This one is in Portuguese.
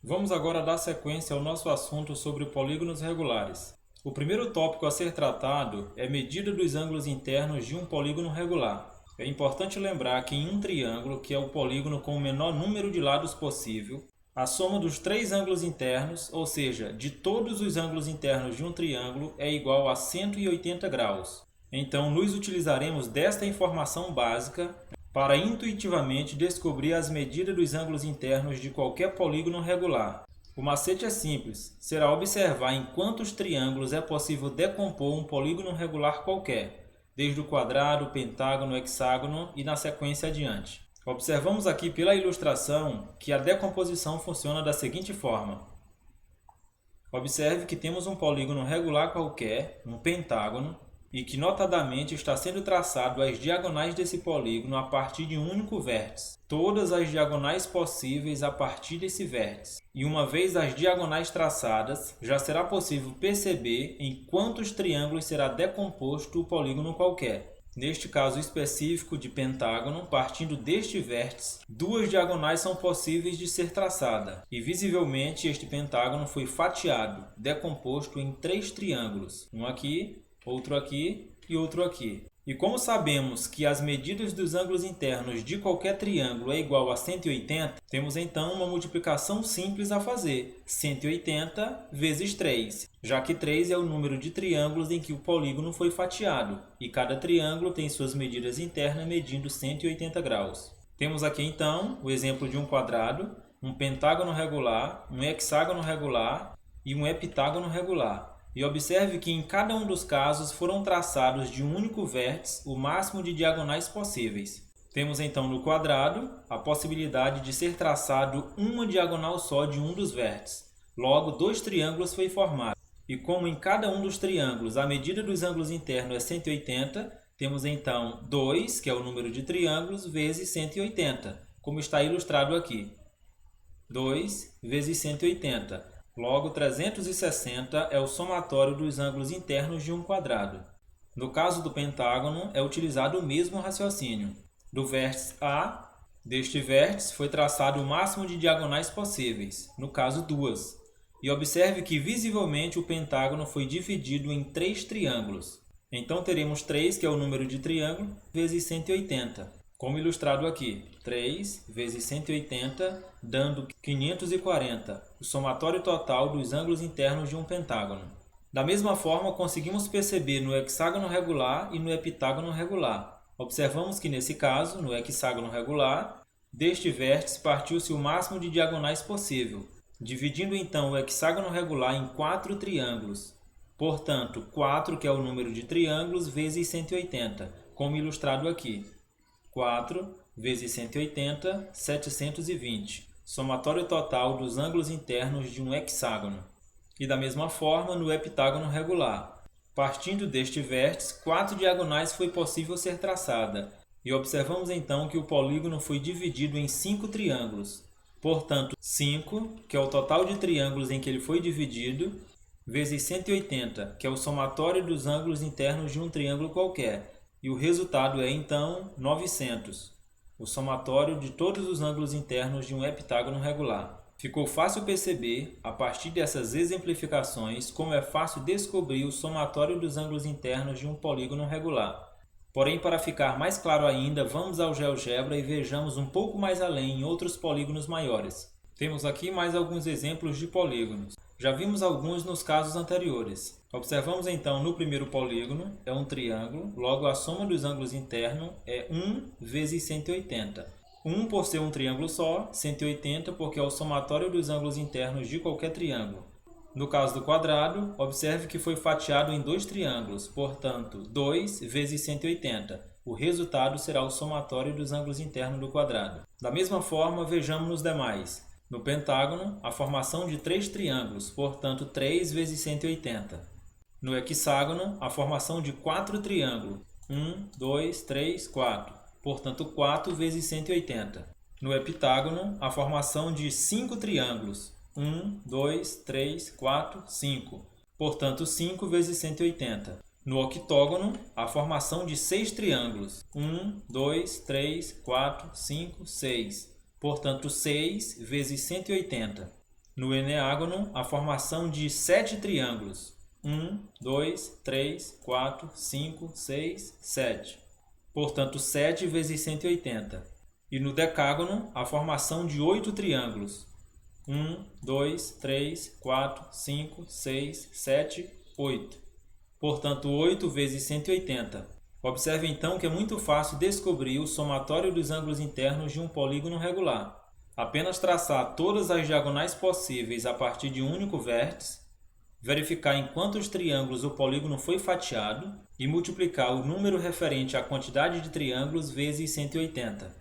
Vamos agora dar sequência ao nosso assunto sobre polígonos regulares. O primeiro tópico a ser tratado é medida dos ângulos internos de um polígono regular. É importante lembrar que em um triângulo, que é o polígono com o menor número de lados possível, a soma dos três ângulos internos, ou seja, de todos os ângulos internos de um triângulo, é igual a 180 graus. Então, nos utilizaremos desta informação básica para intuitivamente descobrir as medidas dos ângulos internos de qualquer polígono regular. O macete é simples, será observar em quantos triângulos é possível decompor um polígono regular qualquer, desde o quadrado, pentágono, hexágono e na sequência adiante. Observamos aqui pela ilustração que a decomposição funciona da seguinte forma. Observe que temos um polígono regular qualquer, um pentágono, e que notadamente está sendo traçado as diagonais desse polígono a partir de um único vértice. Todas as diagonais possíveis a partir desse vértice. E uma vez as diagonais traçadas, já será possível perceber em quantos triângulos será decomposto o polígono qualquer. Neste caso específico de pentágono, partindo deste vértice, duas diagonais são possíveis de ser traçadas, e visivelmente este pentágono foi fatiado, decomposto em três triângulos, um aqui, outro aqui e outro aqui. E como sabemos que as medidas dos ângulos internos de qualquer triângulo é igual a 180, temos então uma multiplicação simples a fazer, 180 vezes 3, já que 3 é o número de triângulos em que o polígono foi fatiado, e cada triângulo tem suas medidas internas medindo 180 graus. Temos aqui então o exemplo de um quadrado, um pentágono regular, um hexágono regular e um heptágono regular. E observe que em cada um dos casos foram traçados de um único vértice o máximo de diagonais possíveis. Temos então no quadrado a possibilidade de ser traçado uma diagonal só de um dos vértices. Logo, dois triângulos foi formado. E como em cada um dos triângulos a medida dos ângulos internos é 180, temos então 2, que é o número de triângulos, vezes 180, como está ilustrado aqui. 2 vezes 180. Logo, 360 é o somatório dos ângulos internos de um quadrado. No caso do pentágono, é utilizado o mesmo raciocínio. Do vértice A, deste vértice, foi traçado o máximo de diagonais possíveis, no caso 2. E observe que visivelmente o pentágono foi dividido em três triângulos. Então teremos 3, que é o número de triângulo, vezes 180. Como ilustrado aqui, 3 vezes 180, dando 540, o somatório total dos ângulos internos de um pentágono. Da mesma forma, conseguimos perceber no hexágono regular e no heptágono regular. Observamos que nesse caso, no hexágono regular, deste vértice partiu-se o máximo de diagonais possível, dividindo então o hexágono regular em 4 triângulos. Portanto, 4, que é o número de triângulos, vezes 180, como ilustrado aqui. 4 vezes 180, 720, somatório total dos ângulos internos de um hexágono. E da mesma forma no heptágono regular. Partindo deste vértice, 4 diagonais foi possível ser traçada, e observamos então que o polígono foi dividido em 5 triângulos. Portanto, 5, que é o total de triângulos em que ele foi dividido, vezes 180, que é o somatório dos ângulos internos de um triângulo qualquer. E o resultado é, então, 900, o somatório de todos os ângulos internos de um heptágono regular. Ficou fácil perceber, a partir dessas exemplificações, como é fácil descobrir o somatório dos ângulos internos de um polígono regular. Porém, para ficar mais claro ainda, vamos ao GeoGebra e vejamos um pouco mais além em outros polígonos maiores. Temos aqui mais alguns exemplos de polígonos. Já vimos alguns nos casos anteriores. Observamos então no primeiro polígono, é um triângulo, logo a soma dos ângulos internos é 1 vezes 180. 1 por ser um triângulo só, 180 porque é o somatório dos ângulos internos de qualquer triângulo. No caso do quadrado, observe que foi fatiado em dois triângulos, portanto, 2 vezes 180. O resultado será o somatório dos ângulos internos do quadrado. Da mesma forma, vejamos nos demais. No pentágono, a formação de 3 triângulos, portanto 3 vezes 180. No hexágono, a formação de 4 triângulos, 1, 2, 3, 4, portanto 4 vezes 180. No heptágono, a formação de 5 triângulos, 1, 2, 3, 4, 5, portanto 5 vezes 180. No octógono, a formação de 6 triângulos, 1, 2, 3, 4, 5, 6, portanto 6 vezes 180. No eneágono, a formação de 7 triângulos. 1, 2, 3, 4, 5, 6, 7. Portanto, 7 vezes 180. E no decágono, a formação de 8 triângulos. 1, 2, 3, 4, 5, 6, 7, 8. Portanto, 8 vezes 180. Observe então que é muito fácil descobrir o somatório dos ângulos internos de um polígono regular. Apenas traçar todas as diagonais possíveis a partir de um único vértice, verificar em quantos triângulos o polígono foi fatiado e multiplicar o número referente à quantidade de triângulos vezes 180.